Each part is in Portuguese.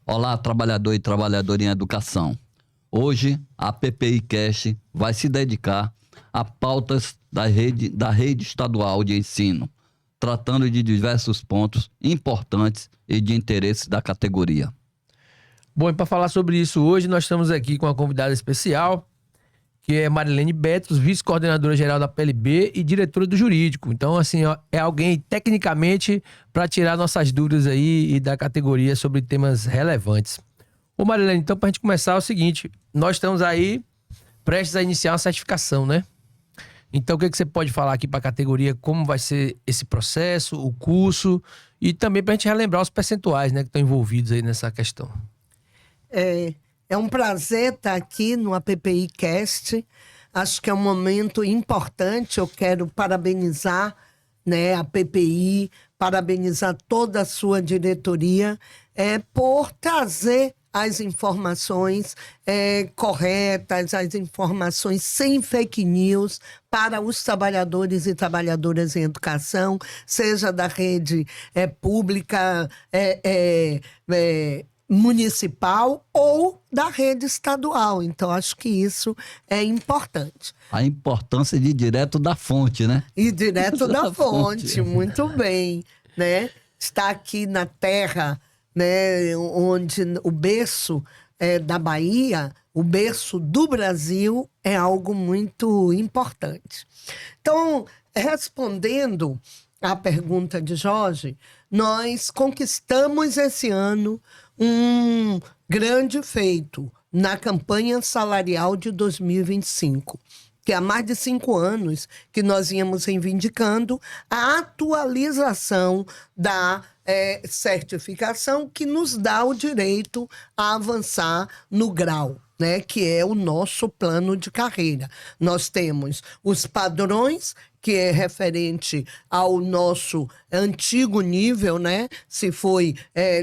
Olá, trabalhador e trabalhadora em educação. Hoje, a PPI Cast vai se dedicar a pautas da rede estadual de ensino, tratando de diversos pontos importantes e de interesse da categoria. Bom, e para falar sobre isso hoje, nós estamos aqui com uma convidada especial, que é Marilene Betros, vice-coordenadora geral da PLB e diretora do jurídico. Então, assim, ó, é alguém tecnicamente para tirar nossas dúvidas aí e da categoria sobre temas relevantes. Ô Marilene, então para a gente começar é o seguinte, nós estamos aí prestes a iniciar uma certificação, né? Então o que você pode falar aqui para a categoria, como vai ser esse processo, o curso e também para a gente relembrar os percentuais, né, que estão envolvidos aí nessa questão. É um prazer estar aqui no APPI Cast. Acho que é um momento importante. Eu quero parabenizar, né, a PPI, parabenizar toda a sua diretoria por trazer as informações corretas, as informações sem fake news para os trabalhadores e trabalhadoras em educação, seja da rede pública, municipal ou da rede estadual. Então, acho que isso é importante. A importância de ir direto da fonte, né? E direto da fonte, muito bem, né? Está aqui na terra, né, onde o berço da Bahia, o berço do Brasil, é algo muito importante. Então, respondendo à pergunta de Jorge, nós conquistamos esse ano um grande feito na campanha salarial de 2025, que há mais de 5 anos que nós íamos reivindicando a atualização da certificação que nos dá o direito a avançar no grau, né, que é o nosso plano de carreira. Nós temos os padrões, que é referente ao nosso antigo nível, né? Se foi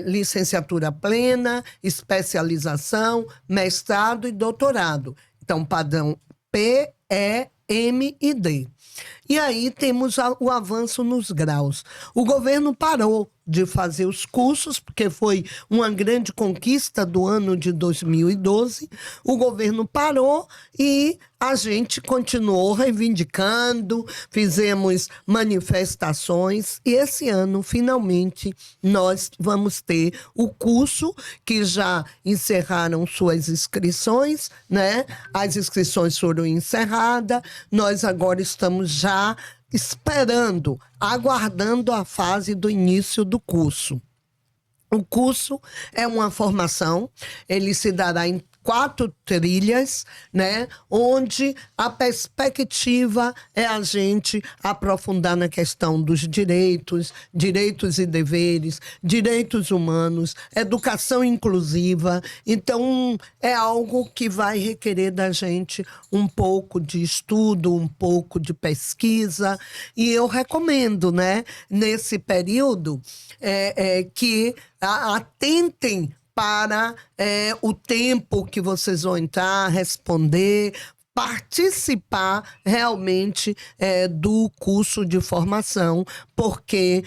licenciatura plena, especialização, mestrado e doutorado. Então, padrão P, E, M e D. E aí temos o avanço nos graus. O governo parou de fazer os cursos, porque foi uma grande conquista do ano de 2012. O governo parou e a gente continuou reivindicando, fizemos manifestações e esse ano, finalmente, nós vamos ter o curso que já encerraram suas inscrições, né? As inscrições foram encerradas, nós agora estamos já esperando, aguardando a fase do início do curso. O curso é uma formação, ele se dará em 4 trilhas, né? Onde a perspectiva é a gente aprofundar na questão dos direitos e deveres, direitos humanos, educação inclusiva. Então, é algo que vai requerer da gente um pouco de estudo, um pouco de pesquisa. E eu recomendo, né, nesse período, que atentem para o tempo que vocês vão entrar, responder, participar realmente do curso de formação, porque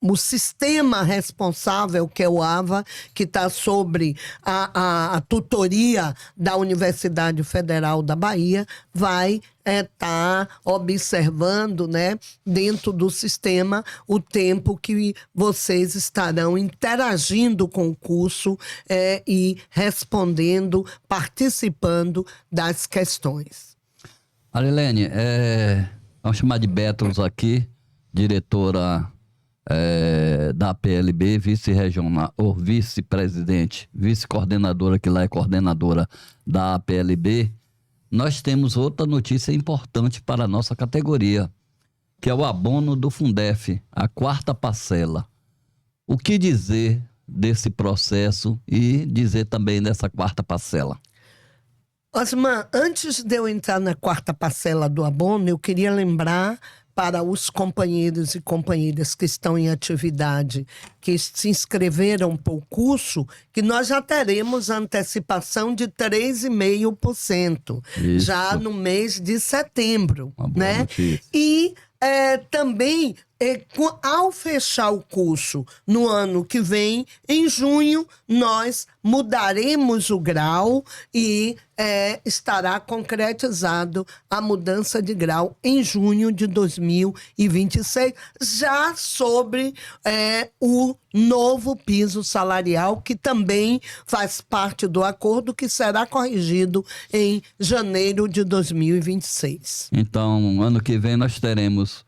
o sistema responsável, que é o AVA, que está sobre a tutoria da Universidade Federal da Bahia, vai estar observando, né, dentro do sistema, o tempo que vocês estarão interagindo com o curso e respondendo, participando das questões. Marilene, vamos chamar de Betros aqui, diretora da PLB, vice-regional, ou vice-presidente, vice-coordenadora, que lá é coordenadora da PLB. Nós temos outra notícia importante para a nossa categoria, que é o abono do Fundef, a 4ª parcela. O que dizer desse processo e dizer também dessa 4ª parcela? Osman, antes de eu entrar na 4ª parcela do abono, eu queria lembrar para os companheiros e companheiras que estão em atividade, que se inscreveram para o curso, que nós já teremos a antecipação de 3,5% já no mês de setembro, né? E também ao fechar o curso no ano que vem, em junho, nós mudaremos o grau e estará concretizado a mudança de grau em junho de 2026, já sobre o novo piso salarial, que também faz parte do acordo, que será corrigido em janeiro de 2026. Então, ano que vem nós teremos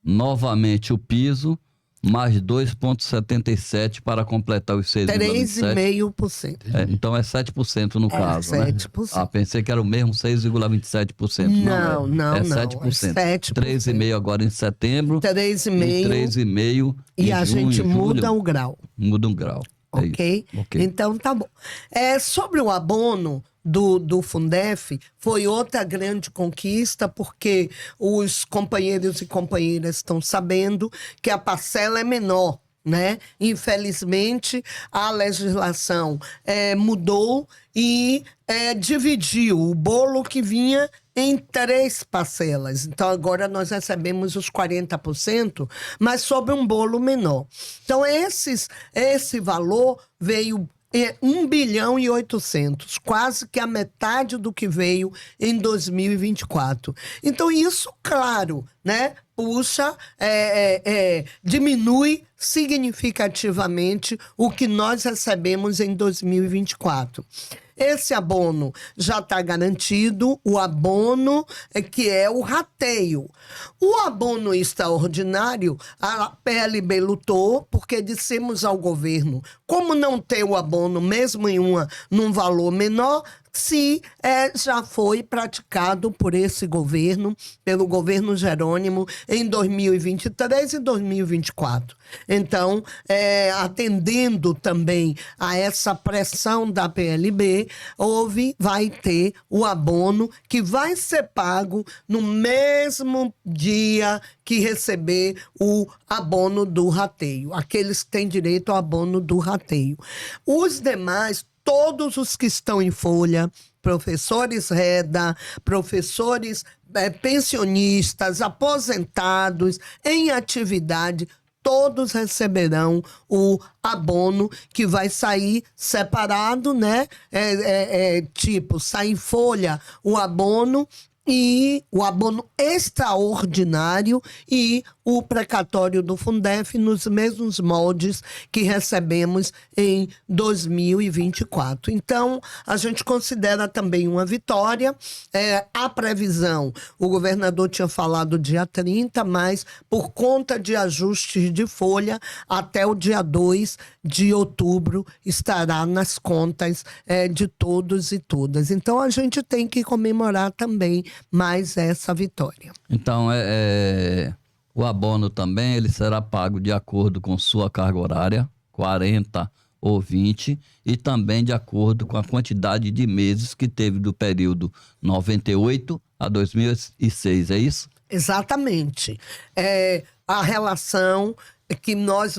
novamente o piso, mais 2,77 para completar os 6,27. 3,5%. Então é 7% no caso, 7%. né? Pensei que era o mesmo 6,27%. Não, é 7%. 3,5% agora em setembro. 3,5%. E 3,5% E a junho, gente muda julho. o grau. Muda um grau. Ok? Então tá bom. Sobre o abono do Fundef, foi outra grande conquista, porque os companheiros e companheiras estão sabendo que a parcela é menor, né? Infelizmente, a legislação mudou e dividiu o bolo que vinha em 3 parcelas. Então, agora nós recebemos os 40%, mas sobre um bolo menor. Então, esse valor veio 1 bilhão e 800, quase que a metade do que veio em 2024. Então, isso, claro, né, puxa, diminui significativamente o que nós recebemos em 2024. Esse abono já está garantido, o abono que é o rateio. O abono extraordinário, a PLB lutou, porque dissemos ao governo, como não ter o abono mesmo num valor menor, se já foi praticado por esse governo, pelo governo Jerônimo, em 2023 e 2024. Então, atendendo também a essa pressão da PLB, vai ter o abono que vai ser pago no mesmo dia que receber o abono do rateio. Aqueles que têm direito ao abono do rateio. Os demais, todos os que estão em folha, professores REDA, professores pensionistas, aposentados, em atividade, todos receberão o abono, que vai sair separado, né? Tipo, sai em folha o abono, e o abono extraordinário e o precatório do Fundef nos mesmos moldes que recebemos em 2024. Então, a gente considera também uma vitória. A previsão, o governador tinha falado dia 30, mas por conta de ajustes de folha, até o dia 2 de outubro estará nas contas de todos e todas. Então, a gente tem que comemorar também mais essa vitória. Então, o abono também ele será pago de acordo com sua carga horária, 40 ou 20, e também de acordo com a quantidade de meses que teve do período 98 a 2006, é isso? Exatamente. A relação que nós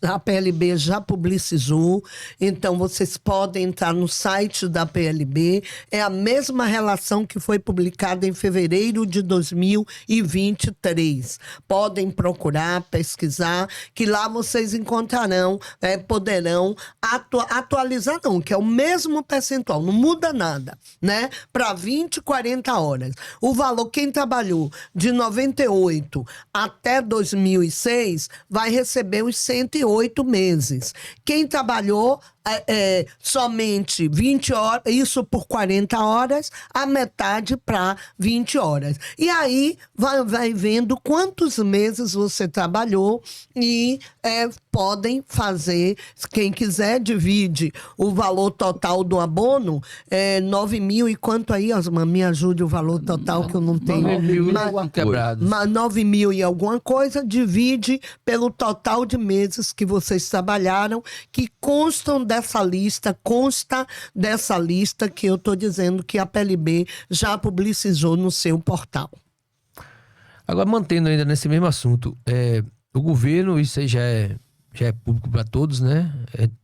a PLB já publicizou, então vocês podem entrar no site da PLB, é a mesma relação que foi publicada em fevereiro de 2023. Podem procurar, pesquisar, que lá vocês encontrarão, poderão atualizar, não, que é o mesmo percentual, não muda nada, né? Para 20, 40 horas. O valor, quem trabalhou de 98 até 2006, vai receber os 108 meses. Quem trabalhou somente 20 horas, isso por 40 horas, a metade para 20 horas. E aí vai vendo quantos meses você trabalhou e podem fazer, quem quiser, divide o valor total do abono, 9 mil e quanto aí, Osman? Me ajude o valor total que eu não tenho. 9 mil quebrados. 9 mil e alguma coisa, divide pelo total de meses que vocês trabalharam, que consta dessa lista que eu estou dizendo que a PLB já publicizou no seu portal. Agora, mantendo ainda nesse mesmo assunto, o governo, isso aí já é público para todos, né?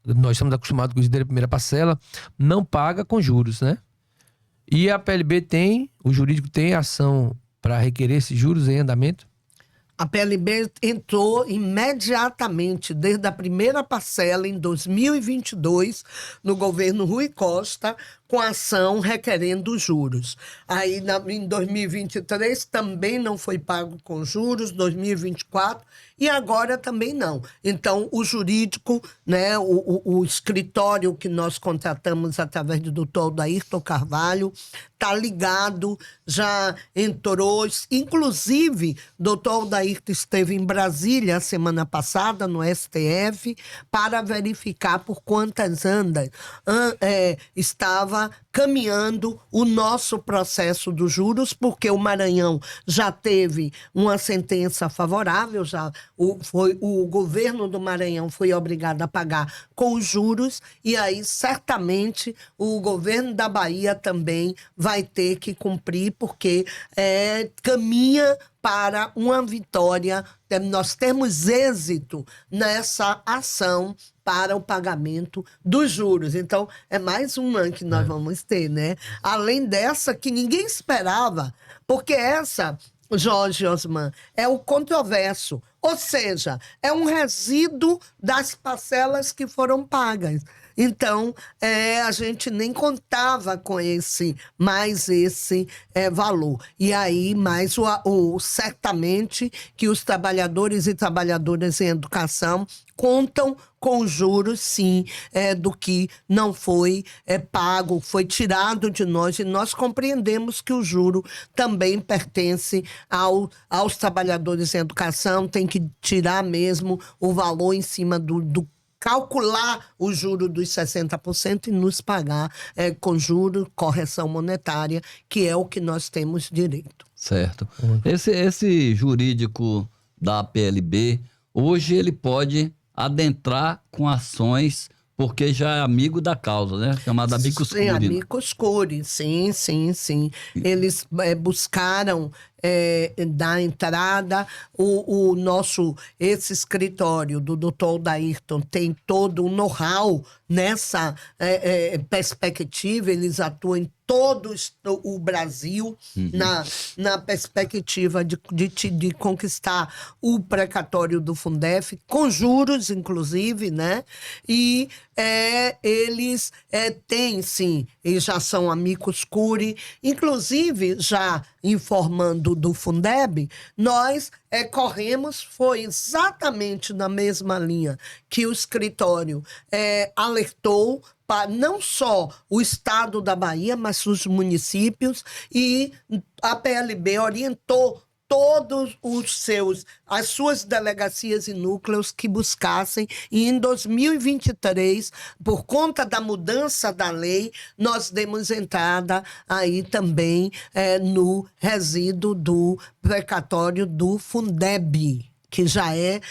Nós estamos acostumados com isso da primeira parcela, não paga com juros, né? E a PLB o jurídico tem ação para requerer esses juros em andamento? A PLB entrou imediatamente, desde a primeira parcela, em 2022, no governo Rui Costa, com ação requerendo juros. Aí, em 2023, também não foi pago com juros, 2024, e agora também não. Então, o jurídico, né, o escritório que nós contratamos através do doutor Ayrton Carvalho, está ligado, já entrou, inclusive, o doutor Ayrton esteve em Brasília a semana passada, no STF, para verificar por quantas estava caminhando o nosso processo dos juros, porque o Maranhão já teve uma sentença favorável, o governo do Maranhão foi obrigado a pagar com os juros, e aí certamente o governo da Bahia também vai ter que cumprir, porque caminha para uma vitória, nós temos êxito nessa ação para o pagamento dos juros. Então, é mais uma que nós vamos ter, né? Além dessa que ninguém esperava, porque essa, Jorge Osman, é o controverso, ou seja, é um resíduo das parcelas que foram pagas. Então, a gente nem contava com esse valor. E aí, certamente que os trabalhadores e trabalhadoras em educação contam com juros, sim, do que não foi pago, foi tirado de nós, e nós compreendemos que o juro também pertence aos trabalhadores em educação, tem que tirar mesmo o valor em cima do calcular o juro dos 60% e nos pagar com juro, correção monetária, que é o que nós temos direito. Certo. Esse jurídico da PLB, hoje ele pode adentrar com ações, porque já é amigo da causa, né? Chamada amicus curiae. Amicus curiae, sim. Eles buscaram dar entrada. Esse escritório do doutor Ayrton tem todo o know-how nessa perspectiva. Eles atuam em todo o Brasil, na perspectiva de conquistar o precatório do Fundef, com juros, inclusive, né? E eles têm, sim, e já são amicus curiae, inclusive, já informando do Fundeb, nós corremos, foi exatamente na mesma linha que o escritório alertou para não só o estado da Bahia, mas os municípios, e a PLB orientou todos as suas delegacias e núcleos que buscassem, e em 2023, por conta da mudança da lei, nós demos entrada aí também no resíduo do precatório do Fundeb, que já é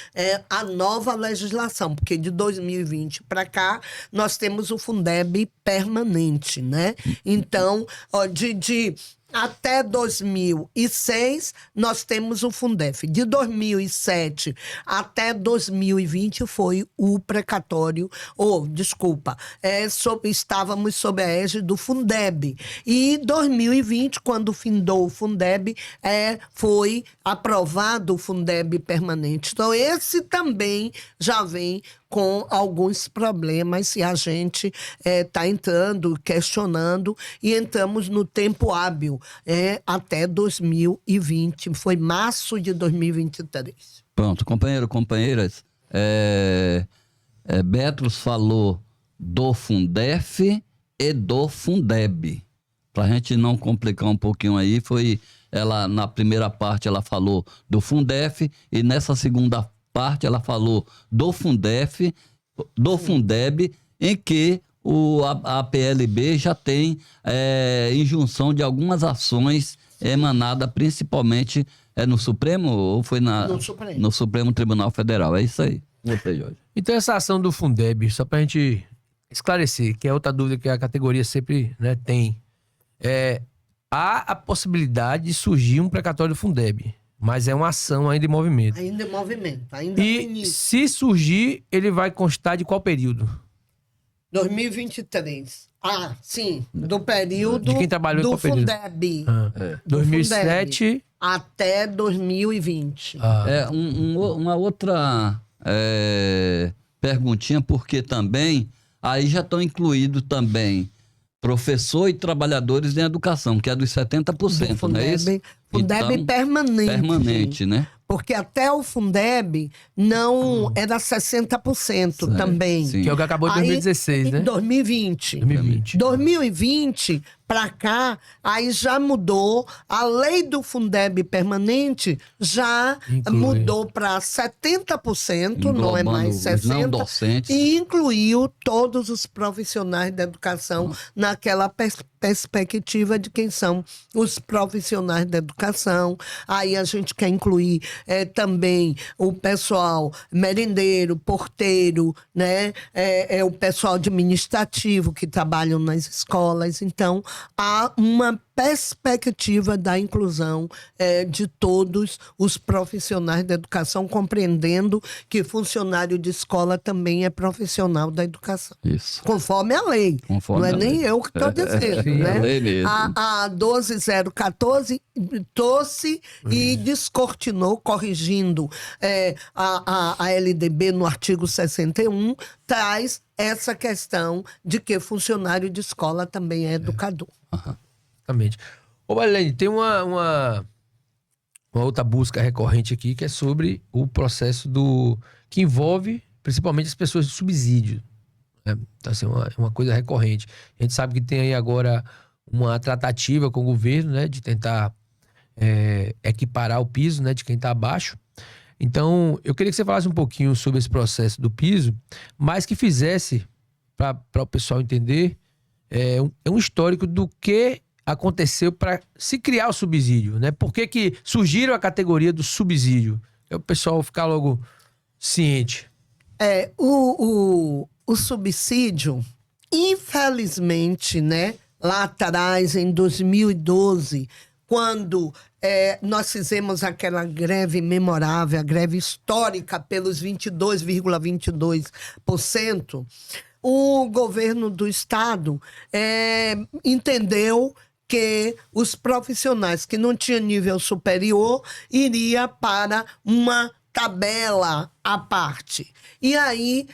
a nova legislação, porque de 2020 para cá nós temos o Fundeb permanente, né? Então, até 2006, nós temos o Fundef. De 2007 até 2020 foi o precatório, estávamos sob a égide do Fundeb. E 2020, quando findou o Fundeb, foi aprovado o Fundeb permanente. Então, esse também já vem com alguns problemas, e a gente está entrando, questionando, e entramos no tempo hábil, até 2020, foi março de 2023. Pronto, companheiras, Betros falou do Fundef e do Fundeb. Para a gente não complicar um pouquinho aí, ela na primeira parte ela falou do Fundef, e nessa segunda parte ela falou do Fundef, do Fundeb, em que a PLB já tem injunção de algumas ações emanadas principalmente no Supremo, ou foi no Supremo Tribunal Federal. É isso aí. Você, Jorge. Então, essa ação do Fundeb, só para a gente esclarecer, que é outra dúvida que a categoria sempre, né, tem, há a possibilidade de surgir um precatório do Fundeb, mas é uma ação ainda em movimento. Ainda em movimento, ainda no E início. se surgir, ele vai constar de qual período? 2023. Ah, sim, do período De quem trabalhou em do qual período? Fundeb. Ah. 2007. Até 2020. Uma outra perguntinha, porque também aí já estão incluídos também professor e trabalhadores em educação, que é dos 70%, não é isso? Fundeb Então, permanente. permanente, né? Porque até o Fundeb não era 60% também. sim. Que é o que acabou em 2016, né? 2020. 2020. 2020 para cá, aí já mudou. A lei do Fundeb permanente já Inclui. mudou para 70%, não é Englobando mais os 60%. não docentes. E incluiu todos os profissionais da educação naquela perspectiva de quem são os profissionais da educação. Aí a gente quer incluir também o pessoal merendeiro, porteiro, né? O pessoal administrativo que trabalham nas escolas. Então, há uma perspectiva da inclusão de todos os profissionais da educação, compreendendo que funcionário de escola também é profissional da educação. Isso. Conforme a lei. Conforme não é a nem lei. eu que estou dizendo. Sim, né? a lei mesmo. A 12014 trouxe e descortinou, corrigindo a LDB no artigo 61, traz essa questão de que funcionário de escola também é educador. Exatamente. Ô, Marilene, tem uma outra busca recorrente aqui, que é sobre o processo que envolve principalmente as pessoas de subsídio. Né? Então, assim, uma coisa recorrente. A gente sabe que tem aí agora uma tratativa com o governo, né, de tentar equiparar o piso, né, de quem está abaixo. Então, eu queria que você falasse um pouquinho sobre esse processo do piso, mas que fizesse, para o pessoal entender, um histórico do que aconteceu para se criar o subsídio, né? Por que surgiram a categoria do subsídio? É o pessoal ficar logo ciente. O subsídio, infelizmente, né, lá atrás, em 2012, quando nós fizemos aquela greve memorável, a greve histórica pelos 22,22%, o governo do estado entendeu que os profissionais que não tinham nível superior iria para uma tabela à parte. E aí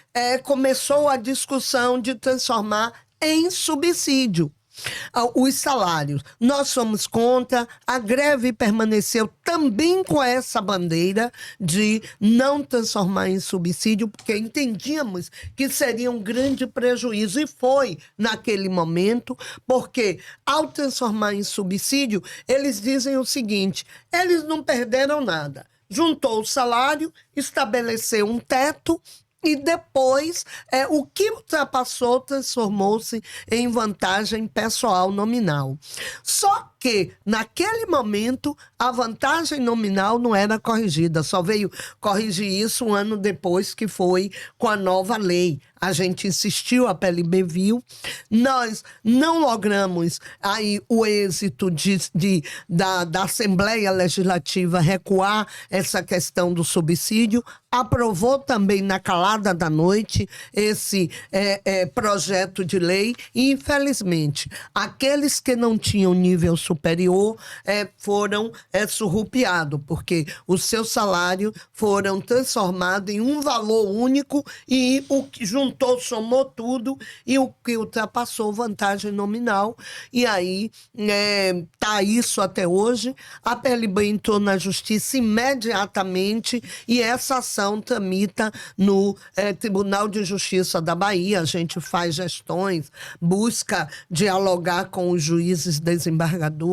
começou a discussão de transformar em subsídio os salários. Nós somos contra, a greve permaneceu também com essa bandeira de não transformar em subsídio, porque entendíamos que seria um grande prejuízo, e foi naquele momento, porque ao transformar em subsídio, eles dizem o seguinte: eles não perderam nada. Juntou o salário, estabeleceu um teto, e depois, o que ultrapassou transformou-se em vantagem pessoal nominal. Só que, naquele momento, a vantagem nominal não era corrigida. Só veio corrigir isso um ano depois, que foi com a nova lei. A gente insistiu, a PLB viu. Nós não logramos aí o êxito da Assembleia Legislativa recuar essa questão do subsídio. Aprovou também na calada da noite esse projeto de lei. E, infelizmente, aqueles que não tinham nível superior foram surrupiados, porque o seu salário foram transformados em um valor único, e o que juntou, somou tudo, e o que ultrapassou vantagem nominal. E aí tá isso até hoje. A PLB entrou na justiça imediatamente, e essa ação tramita no Tribunal de Justiça da Bahia. A gente faz gestões, busca dialogar com os juízes desembargadores,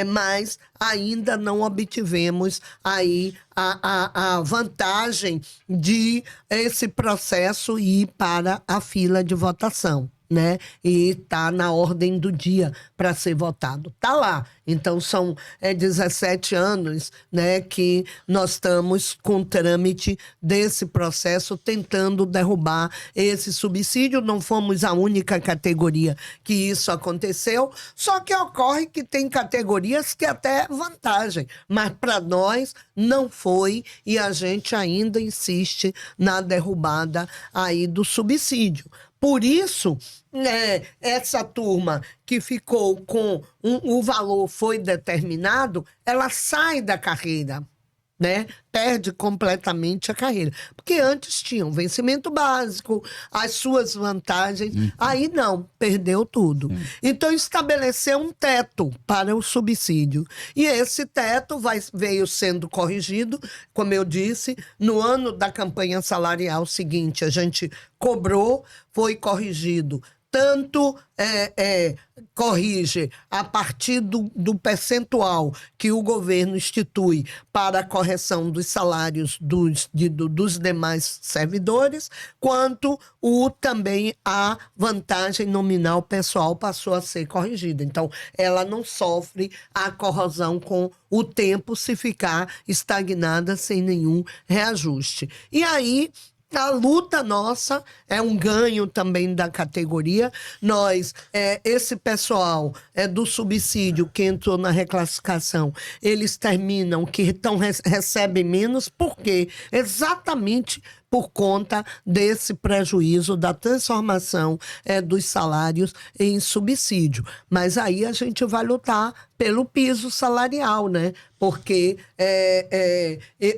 mas ainda não obtivemos aí a vantagem de esse processo ir para a fila de votação, né? E está na ordem do dia para ser votado. Está lá. Então, são 17 anos, né, que nós estamos com o trâmite desse processo, tentando derrubar esse subsídio. Não fomos a única categoria que isso aconteceu, só que ocorre que tem categorias que até é vantagem, mas para nós não foi, e a gente ainda insiste na derrubada aí do subsídio. Por isso, essa turma que ficou com o valor foi determinado, ela sai da carreira, né? Perde completamente a carreira. Porque antes tinha um vencimento básico, as suas vantagens. Aí não, perdeu tudo. Então estabeleceu um teto para o subsídio. E esse teto veio sendo corrigido, como eu disse, no ano da campanha salarial seguinte, a gente cobrou, foi corrigido. Tanto corrige a partir do percentual que o governo institui para a correção dos salários dos demais servidores, quanto também a vantagem nominal pessoal passou a ser corrigida. Então, ela não sofre a corrosão com o tempo se ficar estagnada sem nenhum reajuste. E aí, a luta nossa é um ganho também da categoria. Nós, esse pessoal do subsídio que entrou na reclassificação, eles terminam que recebem menos, por quê? Exatamente por conta desse prejuízo da transformação dos salários em subsídio. Mas aí a gente vai lutar pelo piso salarial, né? Porque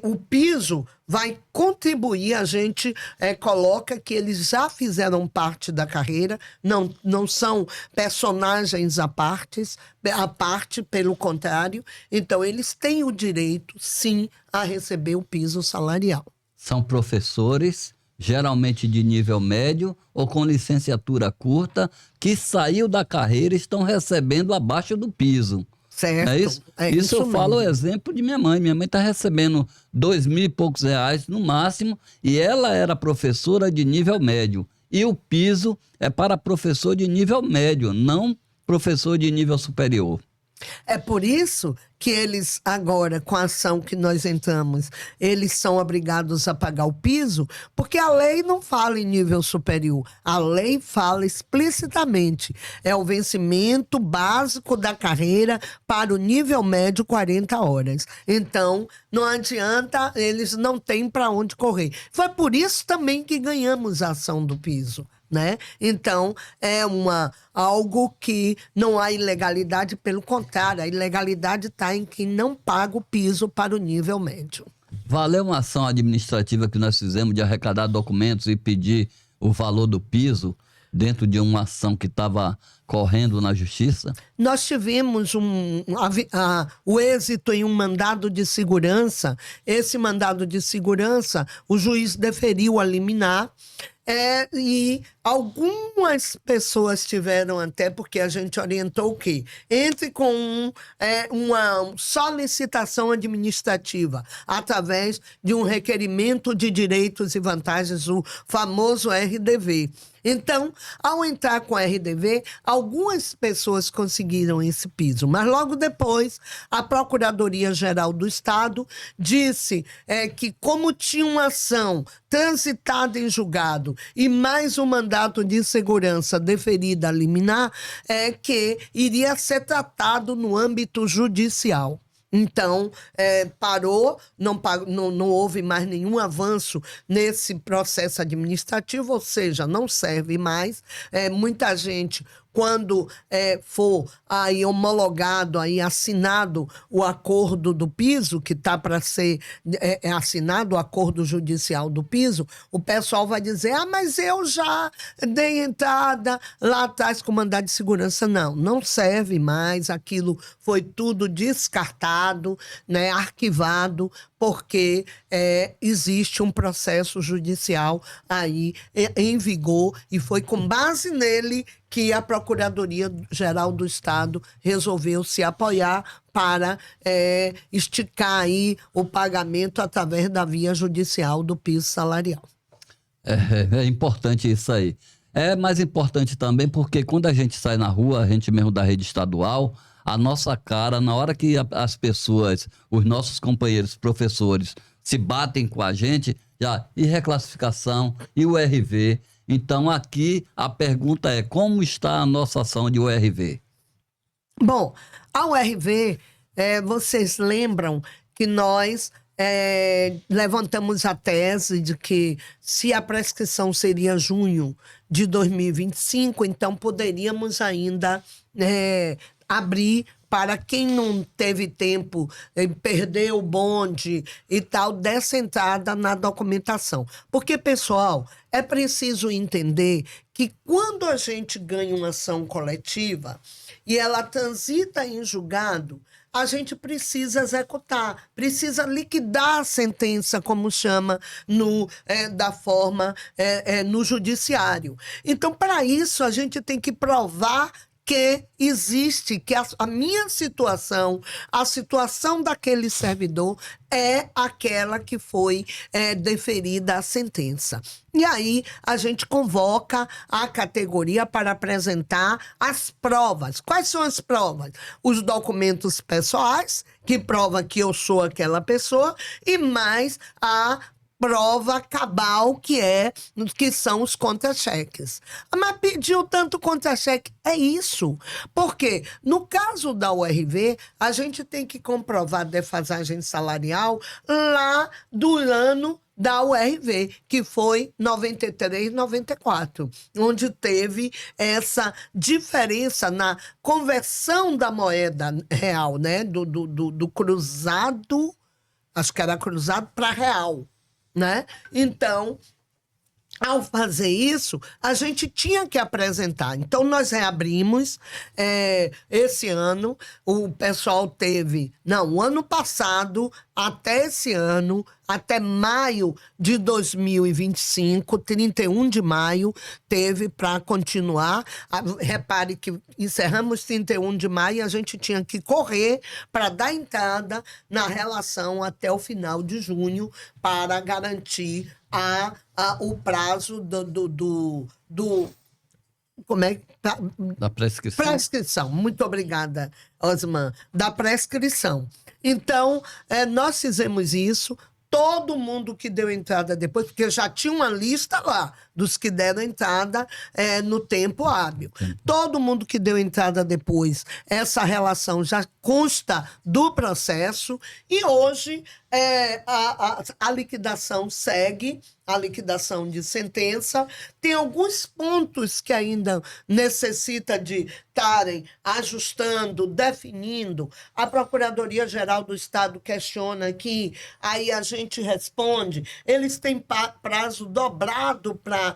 o piso vai contribuir, a gente coloca que eles já fizeram parte da carreira, não são personagens à parte, pelo contrário. Então, eles têm o direito, sim, a receber o piso salarial. São professores, geralmente de nível médio ou com licenciatura curta, que saiu da carreira e estão recebendo abaixo do piso. Certo. Não é isso? Isso eu falo o exemplo de minha mãe. Minha mãe está recebendo 2.000 e poucos reais no máximo, e ela era professora de nível médio. E o piso é para professor de nível médio, não professor de nível superior. É por isso que eles agora, com a ação que nós entramos, eles são obrigados a pagar o piso, porque a lei não fala em nível superior. A lei fala explicitamente. É o vencimento básico da carreira para o nível médio, 40 horas. Então, não adianta, eles não têm para onde correr. Foi por isso também que ganhamos a ação do piso, né? Então, é algo que não há ilegalidade, pelo contrário, a ilegalidade está em quem não paga o piso para o nível médio. Valeu uma ação administrativa que nós fizemos de arrecadar documentos e pedir o valor do piso dentro de uma ação que estava correndo na justiça? Nós tivemos o êxito em um mandado de segurança. Esse mandado de segurança, o juiz deferiu a liminar. E algumas pessoas tiveram até, porque a gente orientou o quê? Entre com uma solicitação administrativa através de um requerimento de direitos e vantagens, o famoso RDV. Então, ao entrar com a RDV, algumas pessoas conseguiram esse piso, mas logo depois a Procuradoria-Geral do Estado disse que, como tinha uma ação transitada em julgado e mais um mandato de segurança deferida a liminar, que iria ser tratado no âmbito judicial. Então, parou, não houve mais nenhum avanço nesse processo administrativo, ou seja, não serve mais. Muita gente, quando for aí homologado, aí assinado o acordo do piso, que está para ser assinado o acordo judicial do piso, o pessoal vai dizer, mas eu já dei entrada lá atrás com mandado de segurança. Não serve mais, aquilo foi tudo descartado, né, arquivado, porque existe um processo judicial aí em vigor, e foi com base nele que a Procuradoria-Geral do Estado resolveu se apoiar para esticar aí o pagamento através da via judicial do piso salarial. É importante isso aí. É mais importante também porque quando a gente sai na rua, a gente mesmo da rede estadual, a nossa cara, na hora que as pessoas, os nossos companheiros, professores, se batem com a gente, e reclassificação, e o URV. Então, aqui a pergunta é, como está a nossa ação de URV? Bom, a URV, vocês lembram que nós levantamos a tese de que se a prescrição seria junho de 2025, então poderíamos ainda abrir para quem não teve tempo, perdeu o bonde e tal, dessa entrada na documentação. Porque, pessoal, é preciso entender que quando a gente ganha uma ação coletiva e ela transita em julgado, a gente precisa executar, precisa liquidar a sentença, como chama da forma no judiciário. Então, para isso, a gente tem que provar que existe, que a minha situação, a situação daquele servidor é aquela que foi deferida a sentença. E aí a gente convoca a categoria para apresentar as provas. Quais são as provas? Os documentos pessoais, que provam que eu sou aquela pessoa, e mais a prova cabal, que são os contra-cheques. Mas pediu tanto contra-cheque, é isso. Porque, no caso da URV, a gente tem que comprovar a defasagem salarial lá do ano da URV, que foi 93, 94, onde teve essa diferença na conversão da moeda real, né? Do cruzado, acho que era cruzado para real. Né? Então, ao fazer isso, a gente tinha que apresentar. Então, nós reabrimos esse ano. O pessoal teve... Não, o ano passado, até esse ano, até maio de 2025, 31 de maio, teve para continuar. Repare que encerramos 31 de maio e a gente tinha que correr para dar entrada na relação até o final de junho para garantir o prazo como é? Da prescrição. Prescrição. Muito obrigada, Osman. Da prescrição. Então, nós fizemos isso. Todo mundo que deu entrada depois, porque já tinha uma lista lá dos que deram entrada no tempo hábil. Todo mundo que deu entrada depois, essa relação já consta do processo e hoje a liquidação segue, a liquidação de sentença. Tem alguns pontos que ainda necessita de estarem ajustando, definindo. A Procuradoria-Geral do Estado questiona aqui, aí a gente responde. Eles têm prazo dobrado para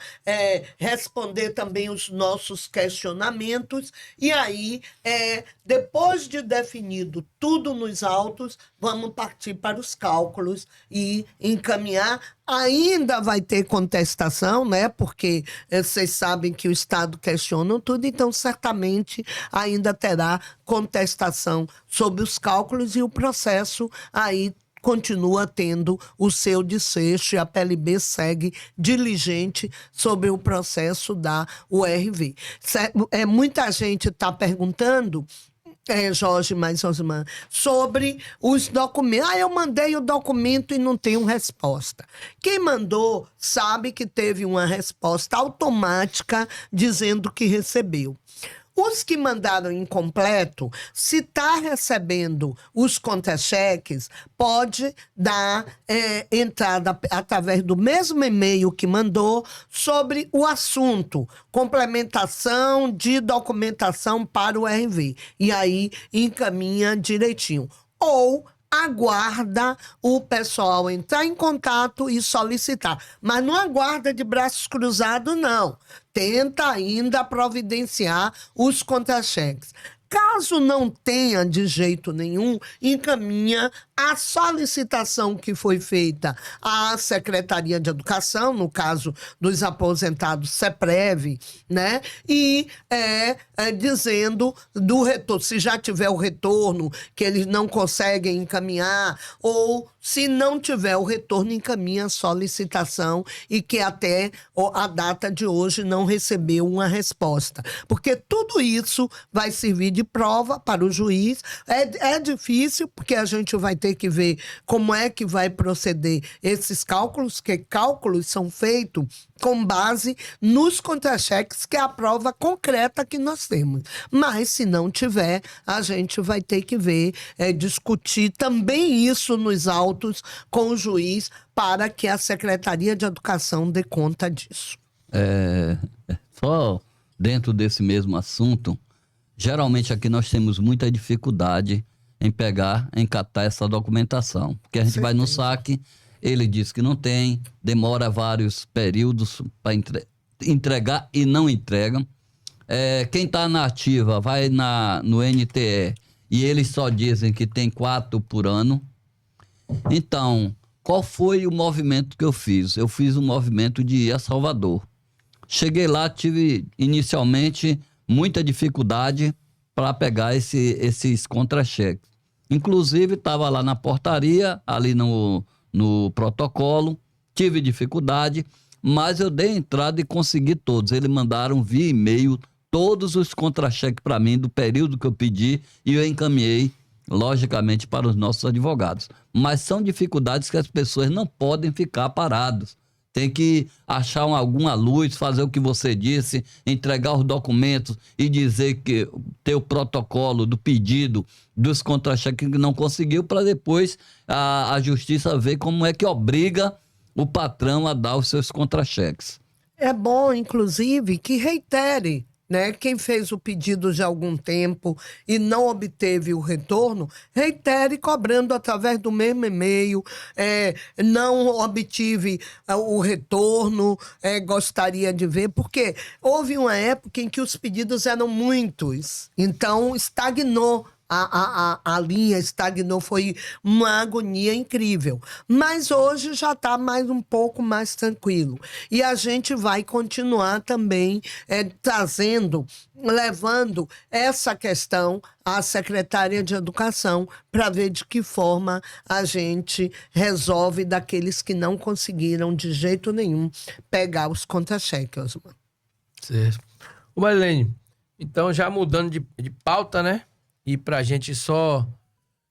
responder também os nossos questionamentos. E aí, depois de definido tudo nos autos, vamos partir para os cálculos e encaminhar. Ainda vai ter contestação, né? Porque vocês sabem que o Estado questiona tudo, então certamente ainda terá contestação sobre os cálculos e o processo aí continua tendo o seu desfecho e a PLB segue diligente sobre o processo da URV. Muita gente está perguntando, Jorge mais Osman, sobre os documentos. Eu mandei o documento e não tenho resposta. Quem mandou sabe que teve uma resposta automática dizendo que recebeu. Os que mandaram incompleto, se está recebendo os contra-cheques, pode dar entrada através do mesmo e-mail que mandou sobre o assunto, complementação de documentação para o RV. E aí encaminha direitinho. Ou aguarda o pessoal entrar em contato e solicitar. Mas não aguarda de braços cruzados, não. Tenta ainda providenciar os contra-cheques. Caso não tenha de jeito nenhum, encaminha a solicitação que foi feita à Secretaria de Educação, no caso dos aposentados CEPREV, né? E dizendo do retorno, se já tiver o retorno, que eles não conseguem encaminhar, ou se não tiver o retorno, encaminha a solicitação e que até a data de hoje não recebeu uma resposta. Porque tudo isso vai servir de de prova para o juiz. É difícil, porque a gente vai ter que ver como é que vai proceder esses cálculos, que cálculos são feitos com base nos contra-cheques, que é a prova concreta que nós temos. Mas, se não tiver, a gente vai ter que ver, discutir também isso nos autos com o juiz, para que a Secretaria de Educação dê conta disso. Só dentro desse mesmo assunto, geralmente aqui nós temos muita dificuldade em catar essa documentação. Porque a gente vai no saque, ele diz que não tem, demora vários períodos para entregar e não entrega. Quem está na ativa vai no NTE e eles só dizem que tem 4 por ano. Então, qual foi o movimento que eu fiz? Eu fiz um movimento de ir a Salvador. Cheguei lá, tive inicialmente muita dificuldade para pegar esses contra-cheques. Inclusive, estava lá na portaria, ali no protocolo, tive dificuldade, mas eu dei entrada e consegui todos. Eles mandaram via e-mail todos os contra-cheques para mim do período que eu pedi e eu encaminhei, logicamente, para os nossos advogados. Mas são dificuldades que as pessoas não podem ficar paradas. Tem que achar alguma luz, fazer o que você disse, entregar os documentos e dizer que ter o protocolo do pedido dos contra-cheques que não conseguiu, para depois a justiça ver como é que obriga o patrão a dar os seus contra-cheques. É bom, inclusive, que reitere, né? Quem fez o pedido já há algum tempo e não obteve o retorno, reitere cobrando através do mesmo e-mail. Não obtive o retorno, gostaria de ver, porque houve uma época em que os pedidos eram muitos, então estagnou. A linha estagnou, foi uma agonia incrível. Mas hoje já está um pouco mais tranquilo. E a gente vai continuar também levando essa questão à Secretaria de Educação para ver de que forma a gente resolve daqueles que não conseguiram de jeito nenhum pegar os contra-cheques, Osmar. Certo. Ô Marilene, então já mudando de pauta, né? E pra gente só,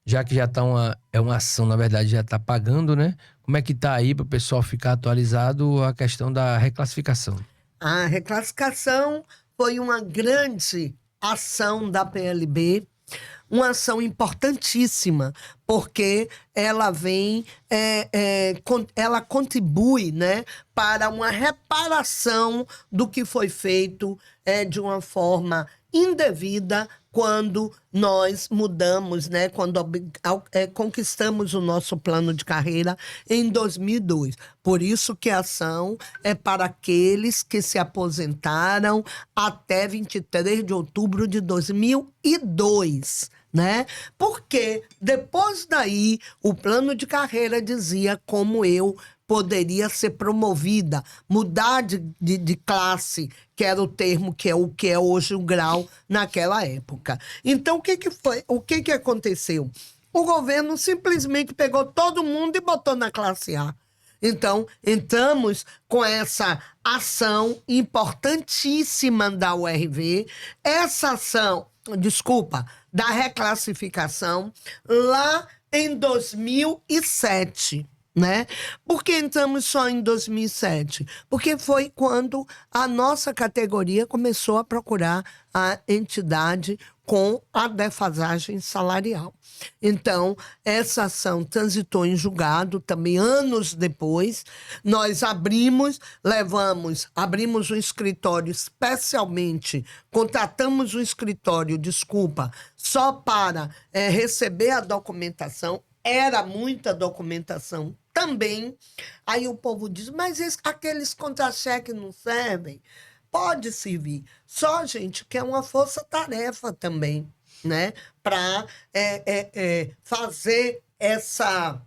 já que já tá uma ação, na verdade, já tá pagando, né? Como é que tá aí para o pessoal ficar atualizado a questão da reclassificação? A reclassificação foi uma grande ação da PLB, uma ação importantíssima, porque ela ela contribui, né, para uma reparação do que foi feito de uma forma indevida quando nós mudamos, né, quando conquistamos o nosso plano de carreira em 2002. Por isso que a ação é para aqueles que se aposentaram até 23 de outubro de 2002, né? Porque depois daí o plano de carreira dizia como eu poderia ser promovida, mudar de classe, que era o termo, que é hoje o grau naquela época. Então, o que foi? O que aconteceu? O governo simplesmente pegou todo mundo e botou na classe A. Então, entramos com essa ação importantíssima da URV, da reclassificação, lá em 2007. Né? Por que entramos só em 2007? Porque foi quando a nossa categoria começou a procurar a entidade com a defasagem salarial. Então, essa ação transitou em julgado também anos depois. Nós abrimos um escritório especialmente, contratamos um escritório, só para receber a documentação. Era muita documentação também. Aí o povo diz, mas aqueles contra-cheques não servem? Pode servir. Só, gente, que é uma força-tarefa também, né? Para fazer essa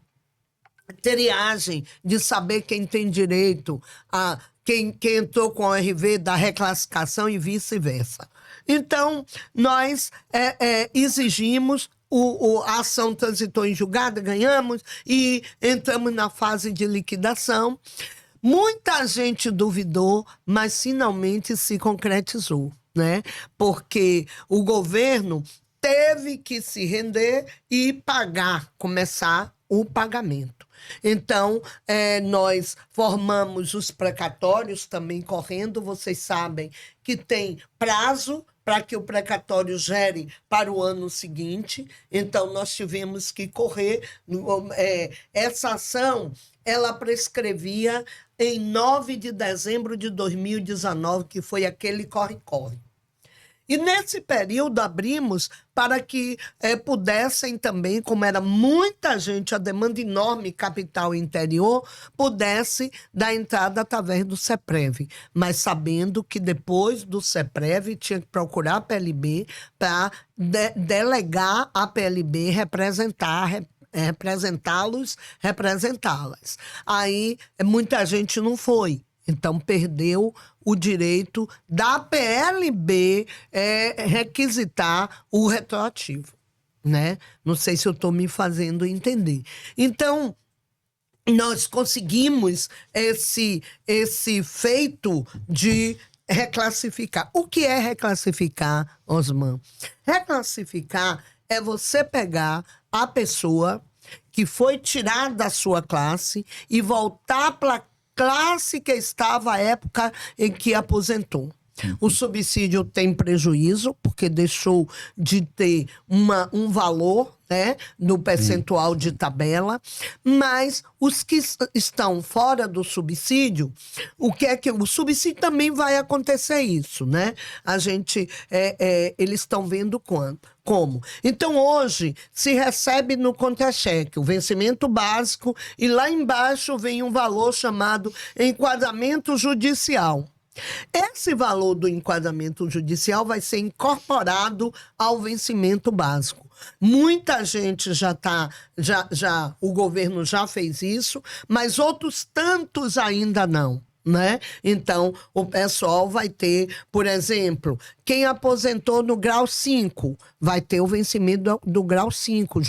triagem de saber quem tem direito a quem entrou com o RV da reclassificação e vice-versa. Então, nós exigimos, a ação transitou em julgado, ganhamos e entramos na fase de liquidação. Muita gente duvidou, mas finalmente se concretizou. né? Porque o governo teve que se render e começar o pagamento. Então, nós formamos os precatórios também correndo. Vocês sabem que tem prazo para que o precatório gere para o ano seguinte. Então, nós tivemos que correr. Essa ação, ela prescrevia em 9 de dezembro de 2019, que foi aquele corre-corre. E nesse período abrimos para que pudessem também, como era muita gente, a demanda enorme, capital e interior, pudesse dar entrada através do CEPREV. Mas sabendo que depois do CEPREV tinha que procurar a PLB para delegar a PLB representá-los, representá-las. Aí muita gente não foi. Então, perdeu o direito da PLB requisitar o retroativo, né? Não sei se eu estou me fazendo entender. Então, nós conseguimos esse feito de reclassificar. O que é reclassificar, Osman? Reclassificar é você pegar a pessoa que foi tirada da sua classe e voltar para classe que estava à época em que aposentou. O subsídio tem prejuízo, porque deixou de ter um valor, né, no percentual de tabela, mas os que estão fora do subsídio, o subsídio também vai acontecer isso, né? A gente, eles estão vendo como. Então, hoje, se recebe no contra-cheque o vencimento básico e lá embaixo vem um valor chamado enquadramento judicial. Esse valor do enquadramento judicial vai ser incorporado ao vencimento básico. Muita gente o governo já fez isso, mas outros tantos ainda não, né? Então, o pessoal vai ter, por exemplo, quem aposentou no grau 5 vai ter o vencimento do grau 5,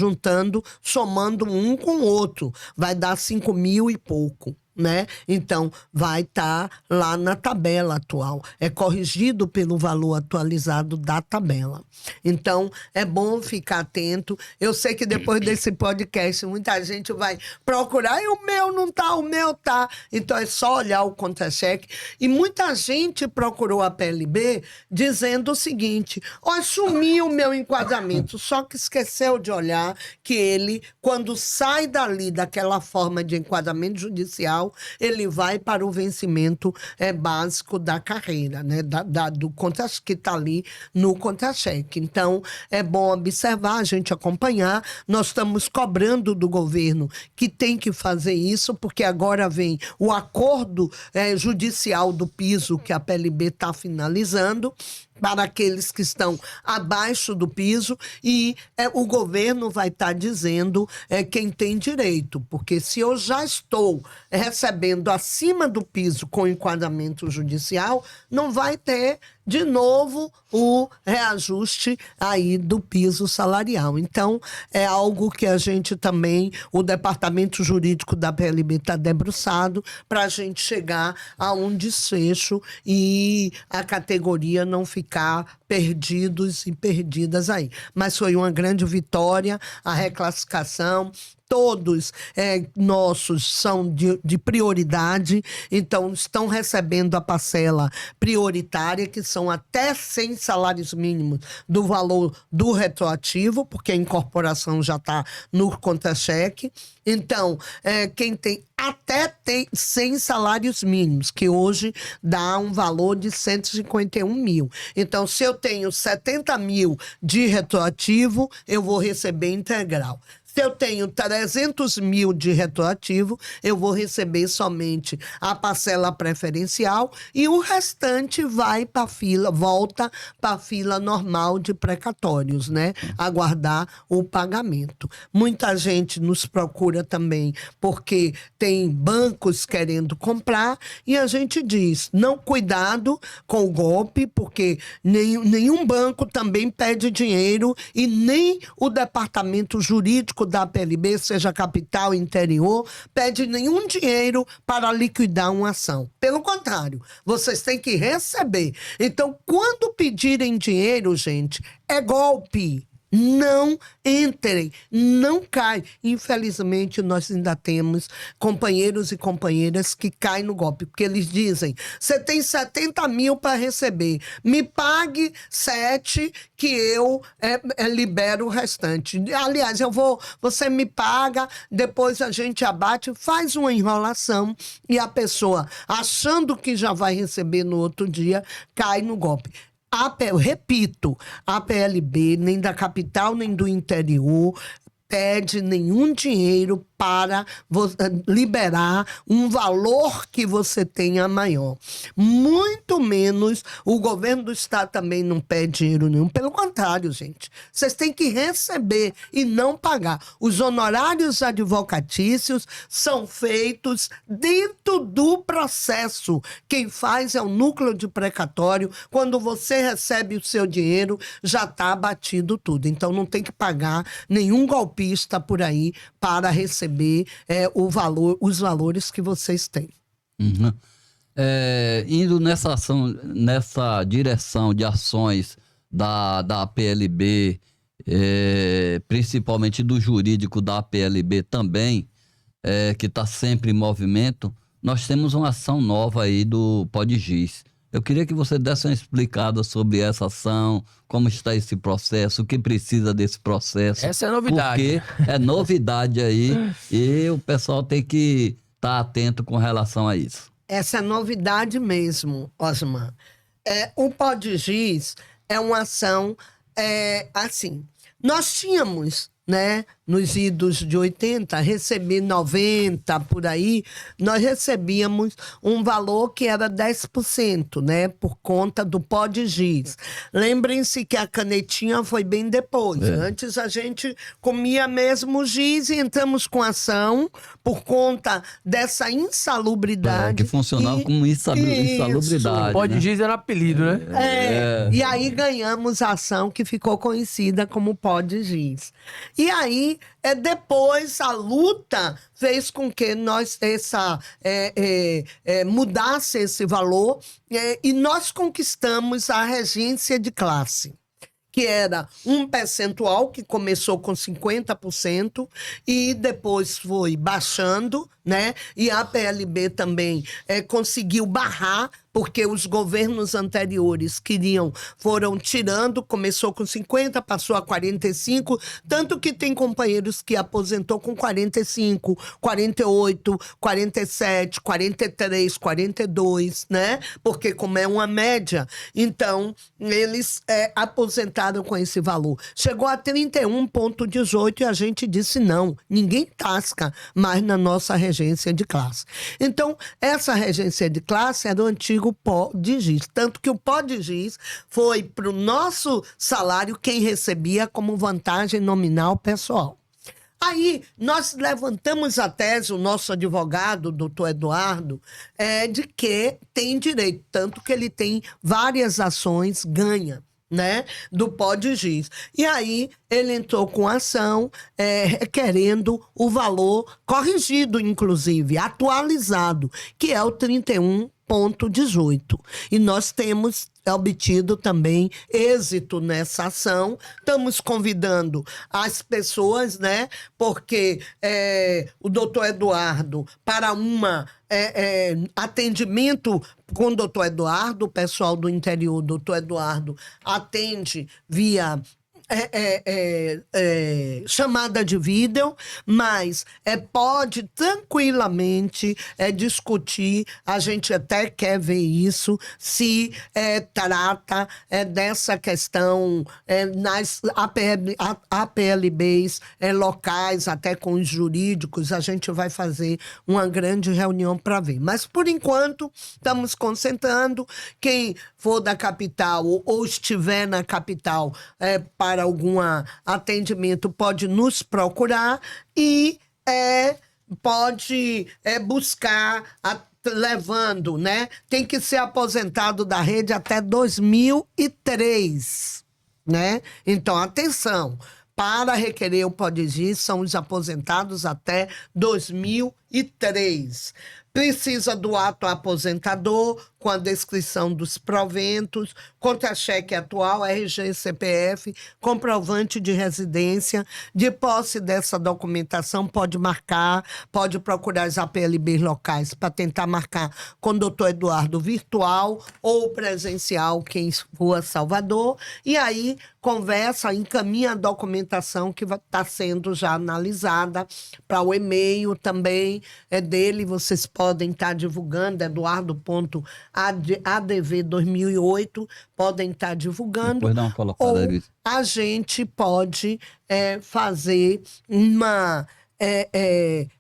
somando um com o outro, vai dar 5.000 e pouco. Né? Então, vai estar lá na tabela atual. É corrigido pelo valor atualizado da tabela. Então, é bom ficar atento. Eu sei que depois desse podcast, muita gente vai procurar e o meu não tá, o meu tá. Então, é só olhar o contra-cheque. E muita gente procurou a PLB dizendo o seguinte: sumiu o meu enquadramento. Só que esqueceu de olhar que ele, quando sai dali daquela forma de enquadramento judicial, ele vai para o vencimento básico da carreira, né? Do contra, que está ali no contra-cheque. Então, é bom observar, a gente acompanhar. Nós estamos cobrando do governo que tem que fazer isso, porque agora vem o acordo judicial do piso que a PLB está finalizando, para aqueles que estão abaixo do piso, e o governo vai estar dizendo quem tem direito, porque se eu já estou recebendo acima do piso com enquadramento judicial, não vai ter de novo o reajuste aí do piso salarial. Então, é algo que a gente também, o departamento jurídico da PLB está debruçado para a gente chegar a um desfecho e a categoria não ficar perdidos e perdidas aí. Mas foi uma grande vitória a reclassificação. Todos nossos são de prioridade, então estão recebendo a parcela prioritária, que são até 100 salários mínimos do valor do retroativo, porque a incorporação já está no contra-cheque. Então, quem tem até 100 salários mínimos, que hoje dá um valor de 151 mil. Então, se eu tenho 70 mil de retroativo, eu vou receber integral. Se eu tenho 300 mil de retroativo, eu vou receber somente a parcela preferencial e o restante vai para a fila, volta para a fila normal de precatórios, né? Aguardar o pagamento. Muita gente nos procura também porque tem bancos querendo comprar e a gente diz, não, cuidado com o golpe, porque nenhum banco também pede dinheiro e nem o departamento jurídico da PLB, seja capital, interior, pede nenhum dinheiro para liquidar uma ação. Pelo contrário, vocês têm que receber. Então, quando pedirem dinheiro, gente, é golpe. Não entrem, não caem. Infelizmente, nós ainda temos companheiros e companheiras que caem no golpe, porque eles dizem, você tem 70 mil para receber, me pague 7 que eu libero o restante. Aliás, você me paga, depois a gente abate, faz uma enrolação e a achando que já vai receber no outro dia, cai no golpe. Eu repito, a PLB, nem da capital, nem do interior, pede nenhum dinheiro para liberar um valor que você tenha maior. Muito menos o governo do estado também não pede dinheiro nenhum. Pelo contrário, gente, vocês têm que receber e não pagar. Os honorários advocatícios são feitos dentro do processo. Quem faz é o núcleo de precatório. Quando você recebe o seu dinheiro, já está abatido tudo. Então não tem que pagar nenhum golpista por aí para receber os valores que vocês têm. Uhum. Indo nessa direção de ações da PLB, principalmente do jurídico da PLB também, que está sempre em movimento, nós temos uma ação nova aí do PODGIS. Eu queria que você desse uma explicada sobre essa ação, como está esse processo, o que precisa desse processo. Essa é a novidade. Porque é novidade aí e o pessoal tem que estar atento com relação a isso. Essa é novidade mesmo, Osmar. O PODGIS é uma ação assim. Nós tínhamos, né, nos idos de 80, receber 90, por aí, nós recebíamos um valor que era 10%, né, por conta do PODGIS. Lembrem-se que a canetinha foi bem depois. Antes a gente comia mesmo o giz e entramos com ação por conta dessa insalubridade. Que funcionava como insalubridade. O PODGIS era apelido, né? E aí ganhamos a ação que ficou conhecida como PODGIS. E aí, depois a luta fez com que nós mudasse esse valor e nós conquistamos a regência de classe, que era um percentual que começou com 50% e depois foi baixando, né? E a PLB também conseguiu barrar, porque os governos anteriores foram tirando, começou com 50, passou a 45, tanto que tem companheiros que aposentou com 45, 48, 47, 43, 42, né? Porque como é uma média, então eles aposentaram com esse valor. Chegou a 31,18 e a gente disse não, ninguém tasca mais na nossa regência de classe. Então, essa regência de classe era o antigo PODGIS, tanto que o PODGIS foi para o nosso salário quem recebia como vantagem nominal pessoal. Aí, nós levantamos a tese, o nosso advogado, o doutor Eduardo, de que tem direito, tanto que ele tem várias ações, ganha, né, do PODGIS. E aí, ele entrou com ação querendo o corrigido, inclusive, atualizado, que é o 31,18. E nós temos obtido também êxito nessa ação. Estamos convidando as pessoas, né? Porque o doutor Eduardo, para atendimento com o doutor Eduardo, o pessoal do interior, o doutor Eduardo atende via chamada de vídeo, mas pode tranquilamente discutir, a gente até quer ver isso, se trata dessa questão nas APLBs locais, até com os jurídicos, a gente vai fazer uma grande reunião para ver. Mas, por enquanto, estamos concentrando. Quem for da capital ou estiver na capital para algum atendimento, pode nos procurar e pode buscar, levando, né? Tem que ser aposentado da rede até 2003, né? Então, atenção, para requerer o PODGI são os aposentados até 2003. Precisa do ato aposentador, com a descrição dos proventos, contra-cheque atual, RG, CPF, comprovante de residência. De posse dessa documentação, pode procurar as APLBs locais para tentar marcar com o doutor Eduardo virtual ou presencial, quem for a Salvador. E aí, conversa, encaminha a documentação que está sendo já analisada para o e-mail também dele. Vocês podem estar divulgando, eduardo.adv2008, podem estar divulgando. Depois dá uma colocada ou ali. a gente pode fazer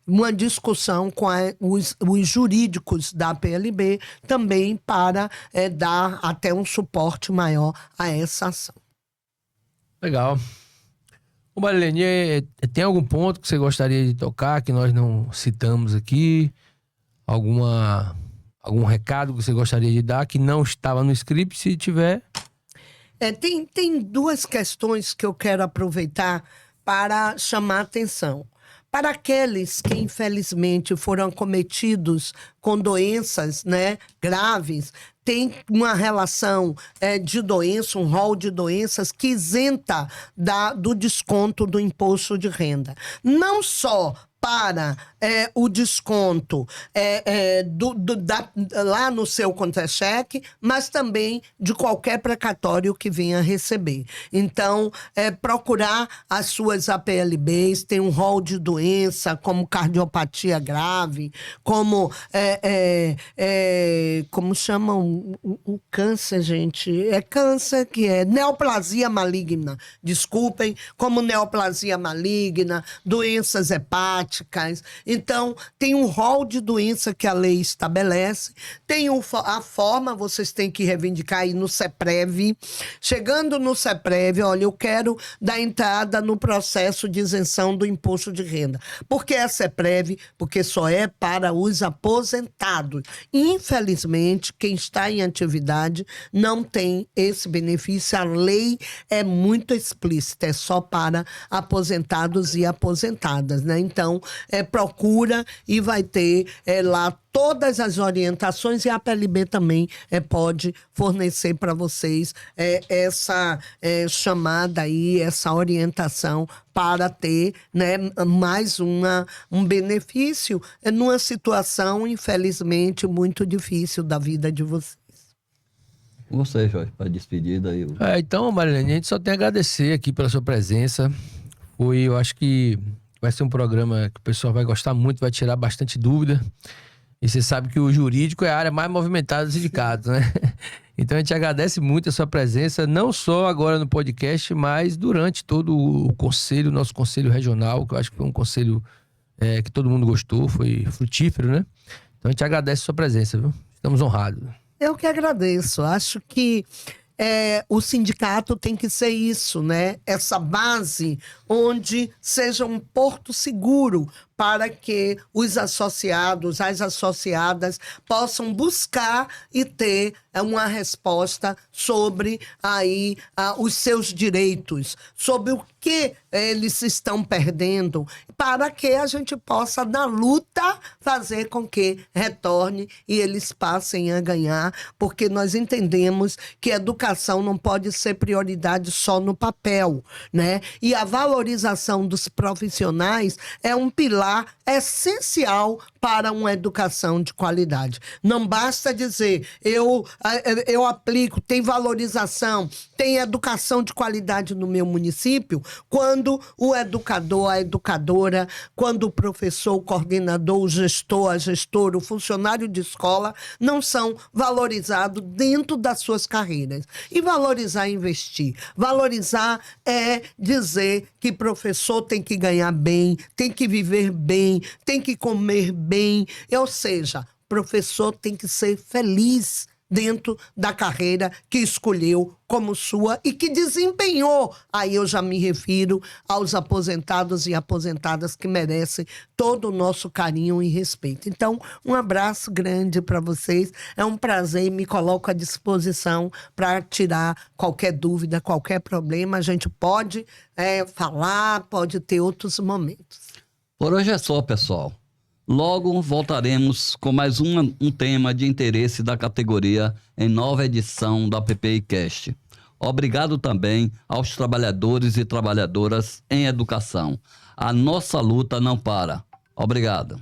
uma discussão com os jurídicos da PLB também para dar até um suporte maior a essa ação. Legal. Ô Marilene, tem algum ponto que você gostaria de tocar que nós não citamos aqui? Algum recado que você gostaria de dar que não estava no script, se tiver? Tem duas questões que eu quero aproveitar para chamar a atenção. Para aqueles que, infelizmente, foram acometidos com doenças, né, graves, tem uma relação de doença, um rol de doenças que isenta do desconto do imposto de renda. Não só para o desconto lá no seu contra-cheque, mas também de qualquer precatório que venha receber. Então, procurar as suas APLBs, tem um rol de doença, como cardiopatia grave, como chamam o câncer, gente? É câncer que é neoplasia maligna, desculpem, como neoplasia maligna, doenças hepáticas. Então, tem um rol de doença que a lei estabelece, tem a forma, vocês têm que reivindicar aí no CEPREV. Chegando no CEPREV, olha, eu quero dar entrada no processo de isenção do imposto de renda. Por que é CEPREV? Porque só é para os aposentados. Infelizmente, quem está em atividade não tem esse benefício. A lei é muito explícita, é só para aposentados e aposentadas, né? Então, procura e vai ter lá todas as orientações, e a PLB também pode fornecer para vocês essa chamada aí, essa orientação para ter, né, mais um benefício numa situação, infelizmente, muito difícil da vida de vocês. Você, Jorge, para despedida aí. Então, Marilene, a gente só tem a agradecer aqui pela sua presença. Eu acho que vai ser um programa que o pessoal vai gostar muito, vai tirar bastante dúvida. E você sabe que o jurídico é a área mais movimentada do sindicato, né? Então a gente agradece muito a sua presença, não só agora no podcast, mas durante todo o conselho, nosso conselho regional, que eu acho que foi um conselho que todo mundo gostou, foi frutífero, né? Então a gente agradece a sua presença, viu? Estamos honrados. Eu que agradeço. Acho que o sindicato tem que ser isso, né? Essa base onde seja um porto seguro para que os associados, as associadas possam buscar e ter uma resposta sobre aí os seus direitos, sobre o que eles estão perdendo, para que a gente possa, na luta, fazer com que retorne e eles passem a ganhar, porque nós entendemos que educação não pode ser prioridade só no papel, né? E a valorização dos profissionais é um pilar essencial para uma educação de qualidade. Não basta dizer, eu aplico, tem valorização, tem educação de qualidade no meu município, quando o educador, a educadora, quando o professor, o coordenador, o gestor, a gestora, o funcionário de escola não são valorizados dentro das suas carreiras. E valorizar é investir. Valorizar é dizer que professor tem que ganhar bem, tem que viver bem, tem que comer bem. Ou seja, professor tem que ser feliz dentro da carreira que escolheu como sua e que desempenhou. Aí eu já me refiro aos aposentados e aposentadas que merecem todo o nosso carinho e respeito. Então, um abraço grande para vocês. É um prazer e me coloco à disposição para tirar qualquer dúvida, qualquer problema. A gente pode falar, pode ter outros momentos. Por hoje é só, pessoal. Logo voltaremos com mais um tema de interesse da categoria em nova edição da PPI Cast. Obrigado também aos trabalhadores e trabalhadoras em educação. A nossa luta não para. Obrigado.